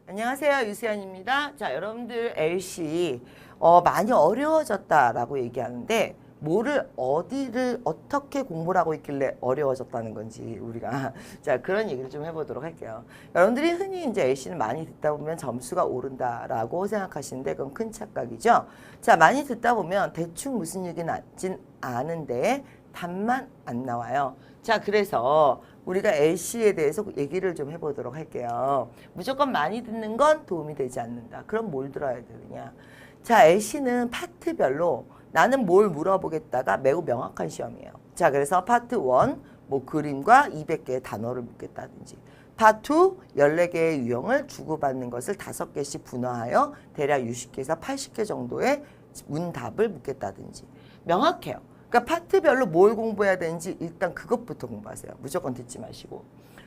안녕하세요. 유수연입니다. 자, 여러분들 LC 많이 어려워졌다라고 얘기하는데 뭐를 어디를 어떻게 공부를 하고 있길래 어려워졌다는 건지 우리가 자 그런 얘기를 좀 해보도록 할게요. 여러분들이 흔히 이제 LC는 많이 듣다 보면 점수가 오른다라고 생각하시는데 그건 큰 착각이죠. 자, 많이 듣다 보면 대충 무슨 얘기는 나진 않은데 답만 안 나와요. 자, 그래서 우리가 LC에 대해서 얘기를 좀 해보도록 할게요. 무조건 많이 듣는 건 도움이 되지 않는다. 그럼 뭘 들어야 되느냐? 자, LC는 파트별로 나는 뭘 물어보겠다가 매우 명확한 시험이에요. 자, 그래서 파트 1, 뭐 그림과 200개의 단어를 묻겠다든지 파트 2, 14개의 유형을 주고받는 것을 5개씩 분화하여 대략 60개에서 80개 정도의 문답을 묻겠다든지 명확해요. 그러니까 파트별로 뭘 공부해야 되는지 일단 그것부터 공부하세요. 무조건 듣지 마시고.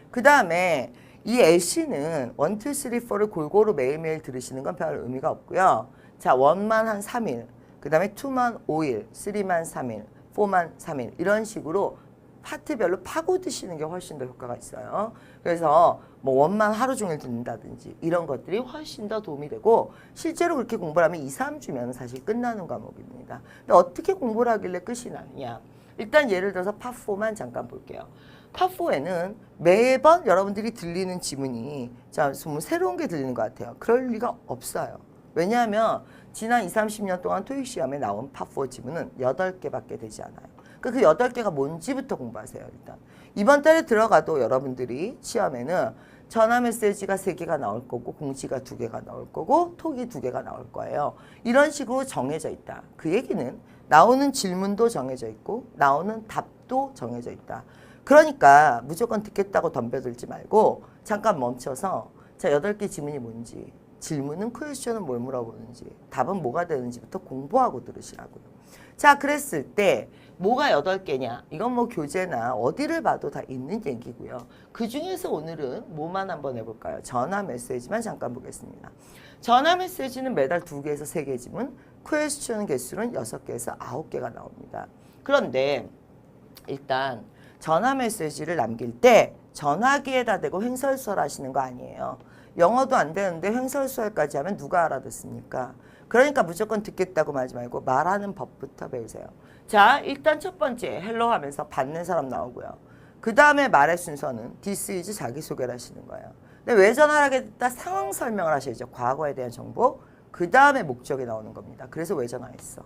그 다음에 이 LC는 1, 2, 3, 4를 골고루 매일매일 들으시는 건 별 의미가 없고요. 자, 1만 한 3일, 그 다음에 2만 5일, 3만 3일, 4만 3일 이런 식으로 파트별로 파고드시는 게 훨씬 더 효과가 있어요. 그래서 뭐 1만 하루 종일 듣는다든지 이런 것들이 훨씬 더 도움이 되고 실제로 그렇게 공부를 하면 2, 3주면 사실 끝나는 과목입니다. 근데 어떻게 공부를 하길래 끝이 나느냐. 일단 예를 들어서 파4만 잠깐 볼게요. 파4에는 매번 여러분들이 들리는 지문이 자, 뭐 새로운 게 들리는 것 같아요. 그럴 리가 없어요. 왜냐하면 지난 20, 30년 동안 토익 시험에 나온 파4 지문은 8개밖에 되지 않아요. 그 8개가 뭔지부터 공부하세요. 일단 이번 달에 들어가도 여러분들이 시험에는 전화 메시지가 3개가 나올 거고 공지가 2개가 나올 거고 톡이 2개가 나올 거예요. 이런 식으로 정해져 있다. 그 얘기는 나오는 질문도 정해져 있고 나오는 답도 정해져 있다. 그러니까 무조건 듣겠다고 덤벼들지 말고 잠깐 멈춰서 자 8개 지문이 뭔지 질문은 퀘스천은 뭘 물어보는지 답은 뭐가 되는지부터 공부하고 들으시라고요. 자, 그랬을 때 뭐가 8개냐? 이건 뭐 교재나 어디를 봐도 다 있는 얘기고요. 그 중에서 오늘은 뭐만 한번 해볼까요? 전화 메시지만 잠깐 보겠습니다. 전화 메시지는 매달 2개에서 3개 지문, 퀘스천 개수는 6개에서 9개가 나옵니다. 그런데 일단 전화 메시지를 남길 때 전화기에다 대고 횡설수설 하시는 거 아니에요. 영어도 안 되는데 횡설수설까지 하면 누가 알아듣습니까? 그러니까 무조건 듣겠다고 말하지 말고 말하는 법부터 배우세요. 자, 일단 첫 번째 헬로 하면서 받는 사람 나오고요. 그 다음에 말의 순서는 this is 자기소개를 하시는 거예요. 근데 왜 전화를 하게 됐다? 상황 설명을 하셔야죠. 과거에 대한 정보. 그 다음에 목적이 나오는 겁니다. 그래서 왜 전화했어?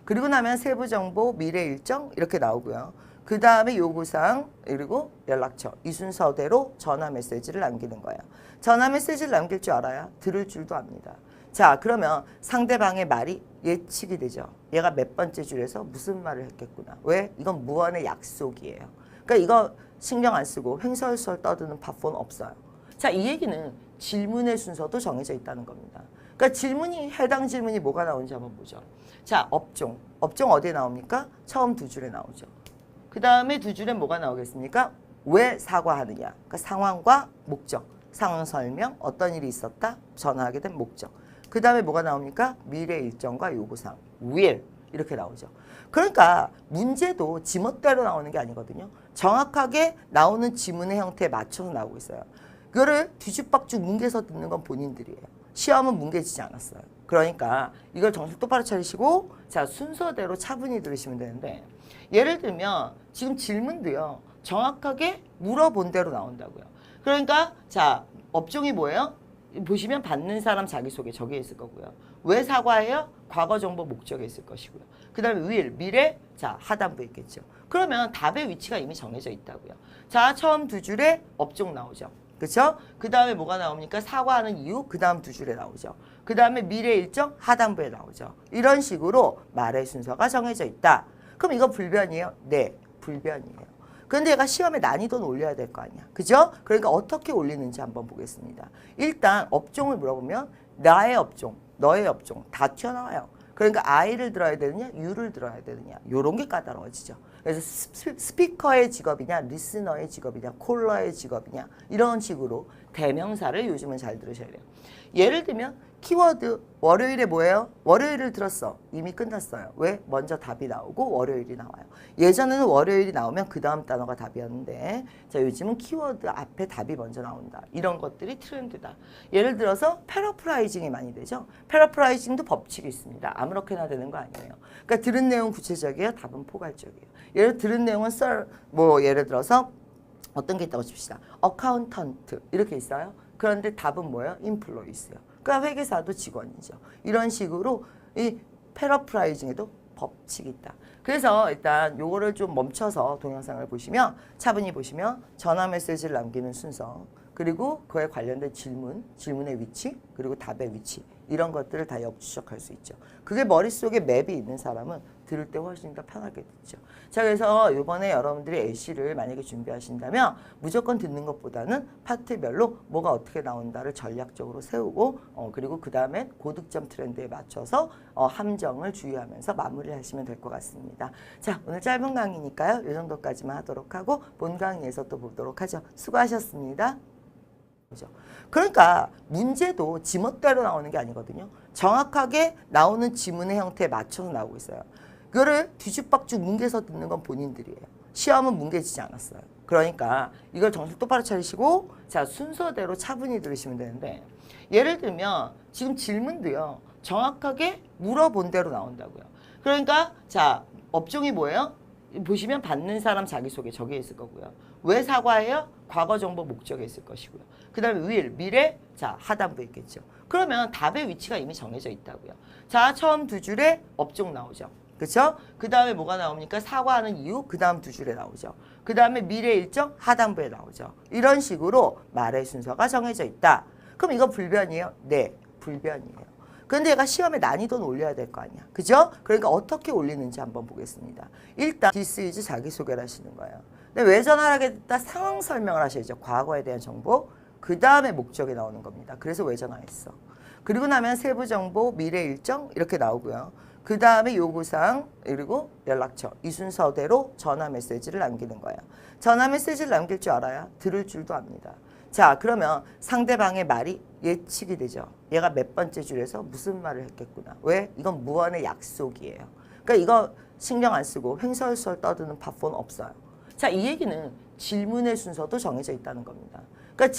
그리고 나면 세부 정보, 미래 일정 이렇게 나오고요. 그 다음에 요구사항 그리고 연락처 이 순서대로 전화 메시지를 남기는 거예요. 전화 메시지를 남길 줄 알아야 들을 줄도 압니다. 자, 그러면 상대방의 말이 예측이 되죠. 얘가 몇 번째 줄에서 무슨 말을 했겠구나. 왜? 이건 무언의 약속이에요. 그러니까 이거 신경 안 쓰고 횡설수설 떠드는 파4는 없어요. 자, 이 얘기는 질문의 순서도 정해져 있다는 겁니다. 그러니까 질문이 해당 질문이 뭐가 나오는지 한번 보죠. 자, 업종. 업종 어디에 나옵니까? 처음 2줄에 나오죠. 그 다음에 2줄에 뭐가 나오겠습니까? 왜 사과하느냐. 그러니까 상황과 목적. 상황 설명, 어떤 일이 있었다, 전화하게 된 목적. 그 다음에 뭐가 나옵니까? 미래 일정과 요구사항, will 이렇게 나오죠. 그러니까 문제도 지멋대로 나오는 게 아니거든요. 정확하게 나오는 지문의 형태에 맞춰서 나오고 있어요. 그거를 뒤죽박죽 뭉개서 듣는 건 본인들이에요. 시험은 뭉개지지 않았어요. 그러니까 이걸 정신 똑바로 차리시고 자 순서대로 차분히 들으시면 되는데 예를 들면 지금 질문도요. 정확하게 물어본 대로 나온다고요. 그러니까 자 업종이 뭐예요? 보시면 받는 사람 자기소개 저기에 있을 거고요. 왜 사과해요? 과거 정보 목적에 있을 것이고요. 그 다음에 will, 미래, 자 하단부에 있겠죠. 그러면 답의 위치가 이미 정해져 있다고요. 자 처음 2줄에 업종 나오죠. 그렇죠? 그 다음에 뭐가 나옵니까? 사과하는 이유, 그 다음 2줄에 나오죠. 그 다음에 미래 일정, 하단부에 나오죠. 이런 식으로 말의 순서가 정해져 있다. 그럼 이거 불변이에요? 네, 불변이에요. 그런데 얘가 시험에 난이도는 올려야 될 거 아니야. 그죠? 그러니까 어떻게 올리는지 한번 보겠습니다. 일단 업종을 물어보면 나의 업종, 너의 업종 다 튀어나와요. 그러니까 I를 들어야 되느냐, U를 들어야 되느냐. 이런 게 까다로워지죠. 그래서 스피커의 직업이냐, 리스너의 직업이냐, 콜러의 직업이냐 이런 식으로 대명사를 요즘은 잘 들으셔야 돼요. 예를 들면 키워드 월요일에 뭐예요? 월요일을 들었어. 이미 끝났어요. 왜? 먼저 답이 나오고 월요일이 나와요. 예전에는 월요일이 나오면 그 다음 단어가 답이었는데 자 요즘은 키워드 앞에 답이 먼저 나온다. 이런 것들이 트렌드다. 예를 들어서 패러프라이징이 많이 되죠. 패러프라이징도 법칙이 있습니다. 아무렇게나 되는 거 아니에요. 그러니까 들은 내용 구체적이에요. 답은 포괄적이에요. 예를 들은 내용은 예를 들어서 어떤 게 있다고 칩시다. 어카운턴트 이렇게 있어요. 그런데 답은 뭐예요? 인플로이스요. 그러니까 회계사도 직원이죠. 이런 식으로 이 패러프라이징에도 법칙이 있다. 그래서 일단 요거를 좀 멈춰서 동영상을 보시면 차분히 보시면 전화 메시지를 남기는 순서 그리고 그에 관련된 질문의 위치 그리고 답의 위치 이런 것들을 다 역추적할 수 있죠. 그게 머릿속에 맵이 있는 사람은 들을 때 훨씬 더 편하게 듣죠. 자, 그래서 이번에 여러분들이 LC를 만약에 준비하신다면 무조건 듣는 것보다는 파트별로 뭐가 어떻게 나온다를 전략적으로 세우고 그리고 그 다음에 고득점 트렌드에 맞춰서 함정을 주의하면서 마무리를 하시면 될 것 같습니다. 자, 오늘 짧은 강의니까요. 이 정도까지만 하도록 하고 본 강의에서 또 보도록 하죠. 수고하셨습니다. 그러니까 문제도 지멋대로 나오는 게 아니거든요. 정확하게 나오는 지문의 형태에 맞춰서 나오고 있어요. 그거를 뒤죽박죽 뭉개서 듣는 건 본인들이에요. 시험은 뭉개지지 않았어요. 그러니까 이걸 정신 똑바로 차리시고 자 순서대로 차분히 들으시면 되는데 예를 들면 지금 질문도요. 정확하게 물어본 대로 나온다고요. 그러니까 자 업종이 뭐예요? 보시면 받는 사람 자기소개 저기에 있을 거고요. 왜 사과해요? 과거 정보 목적에 있을 것이고요. 그 다음에 will, 미래, 자 하단부에 있겠죠. 그러면 답의 위치가 이미 정해져 있다고요. 자 처음 두 줄에 업종 나오죠. 그렇죠? 그 다음에 뭐가 나옵니까? 사과하는 이유, 그 다음 두 줄에 나오죠. 그 다음에 미래 일정, 하단부에 나오죠. 이런 식으로 말의 순서가 정해져 있다. 그럼 이거 불변이에요? 네, 불변이에요. 근데 얘가 시험에 난이도는 올려야 될 거 아니야. 그죠? 그러니까 어떻게 올리는지 한번 보겠습니다. 일단 this is 자기소개를 하시는 거예요. 근데 왜 전화를 하게 됐다? 상황 설명을 하셔야죠. 과거에 대한 정보. 그 다음에 목적이 나오는 겁니다. 그래서 왜 전화했어. 그리고 나면 세부 정보, 미래 일정 이렇게 나오고요. 그 다음에 요구사항 그리고 연락처 이 순서대로 전화 메시지를 남기는 거예요. 전화 메시지를 남길 줄 알아야 들을 줄도 압니다. 자 그러면 상대방의 말이 예측이 되죠. 얘가 몇 번째 줄에서 무슨 말을 했겠구나. 왜? 이건 무언의 약속이에요. 그러니까 이거 신경 안 쓰고 횡설수설 떠드는 팟폰 없어요. 자, 이 얘기는 질문의 순서도 정해져 있다는 겁니다. 그러니까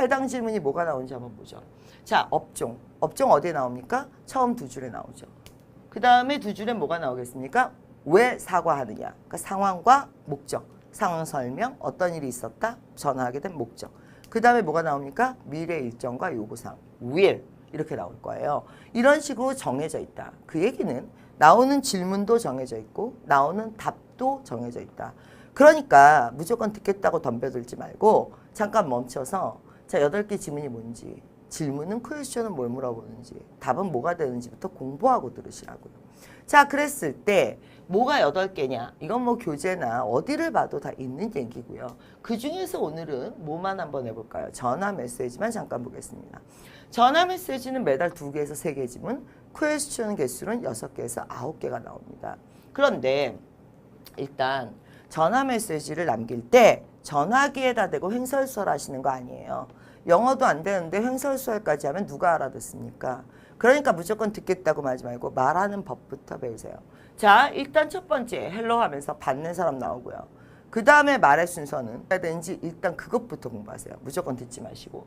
해당 질문이 뭐가 나오는지 한번 보죠. 자, 업종 어디에 나옵니까? 처음 두 줄에 나오죠. 그 다음에 두 줄에 뭐가 나오겠습니까? 왜 사과하느냐. 그러니까 상황과 목적, 상황 설명, 어떤 일이 있었다, 전화하게 된 목적. 그 다음에 뭐가 나옵니까? 미래 일정과 요구사항, will 이렇게 나올 거예요. 이런 식으로 정해져 있다. 그 얘기는 나오는 질문도 정해져 있고 나오는 답도 정해져 있다. 그러니까 무조건 듣겠다고 덤벼들지 말고 잠깐 멈춰서 자 8개 질문이 뭔지 질문은 퀘스천은 뭘 물어보는지 답은 뭐가 되는지부터 공부하고 들으시라고요. 자 그랬을 때 뭐가 8개냐 이건 뭐 교재나 어디를 봐도 다 있는 얘기고요. 그 중에서 오늘은 뭐만 한번 해볼까요? 전화 메시지만 잠깐 보겠습니다. 전화 메시지는 매달 2개에서 3개지만 퀘스천 개수는 6개에서 9개가 나옵니다. 그런데 일단 전화 메시지를 남길 때 전화기에다 대고 횡설수설 하시는 거 아니에요. 영어도 안 되는데 횡설수설까지 하면 누가 알아듣습니까? 그러니까 무조건 듣겠다고 말하지 말고 말하는 법부터 배우세요. 자, 일단 첫 번째 헬로 하면서 받는 사람 나오고요. 그 다음에 말의 순서는 해야 되는지 일단 그것부터 공부하세요. 무조건 듣지 마시고.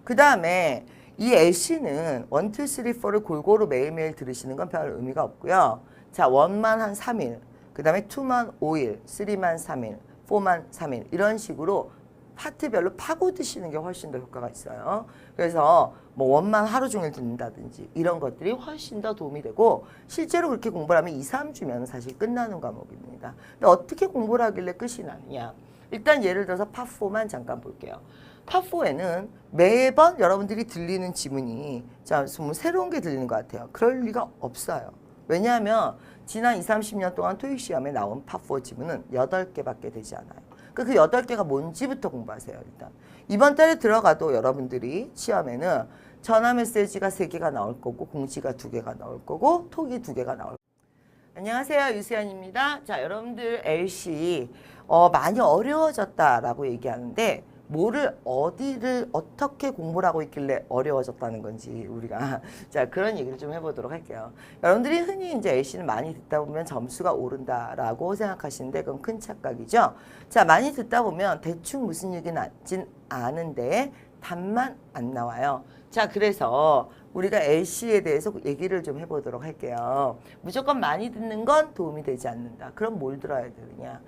그 다음에 이 LC는 1, 2, 3, 4를 골고루 매일매일 들으시는 건 별 의미가 없고요. 자, 1만 한 3일, 그 다음에 2만 5일, 3만 3일, 4만 3일 이런 식으로 파트별로 파고드시는 게 훨씬 더 효과가 있어요. 그래서 뭐 원만 하루 종일 듣는다든지 이런 것들이 훨씬 더 도움이 되고 실제로 그렇게 공부를 하면 2, 3주면 사실 끝나는 과목입니다. 근데 어떻게 공부를 하길래 끝이 나느냐. 일단 예를 들어서 파4만 잠깐 볼게요. 파4에는 매번 여러분들이 들리는 지문이 자, 정말 새로운 게 들리는 것 같아요. 그럴 리가 없어요. 왜냐하면 지난 20, 30년 동안 토익 시험에 나온 파4 지문은 8개밖에 되지 않아요. 그 8개가 뭔지부터 공부하세요. 일단 이번 달에 들어가도 여러분들이 시험에는 전화 메시지가 3개가 나올 거고 공지가 2개가 나올 거고 톡이 2개가 나올 거고. 안녕하세요. 유수연입니다. 자, 여러분들 LC 많이 어려워졌다라고 얘기하는데 뭐를 어디를 어떻게 공부를 하고 있길래 어려워졌다는 건지 우리가 자 그런 얘기를 좀 해보도록 할게요. 여러분들이 흔히 이제 A씨는 많이 듣다 보면 점수가 오른다라고 생각하시는데 그건 큰 착각이죠. 자 많이 듣다 보면 대충 무슨 얘기는 나진 않은데 답만 안 나와요. 자 그래서 우리가 A씨에 대해서 얘기를 좀 해보도록 할게요. 무조건 많이 듣는 건 도움이 되지 않는다. 그럼 뭘 들어야 되느냐.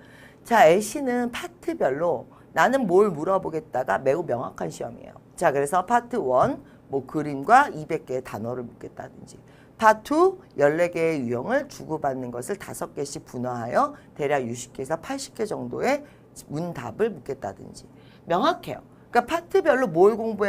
자 A씨는 파트별로 나는 뭘 물어보겠다가 매우 명확한 시험이에요. 자 그래서 파트 1 뭐 그림과 200개의 단어를 묻겠다든지 파트 2 14개의 유형을 주고받는 것을 5개씩 분화하여 대략 60개에서 80개 정도의 문답을 묻겠다든지 명확해요. 그러니까 파트별로 뭘 공부해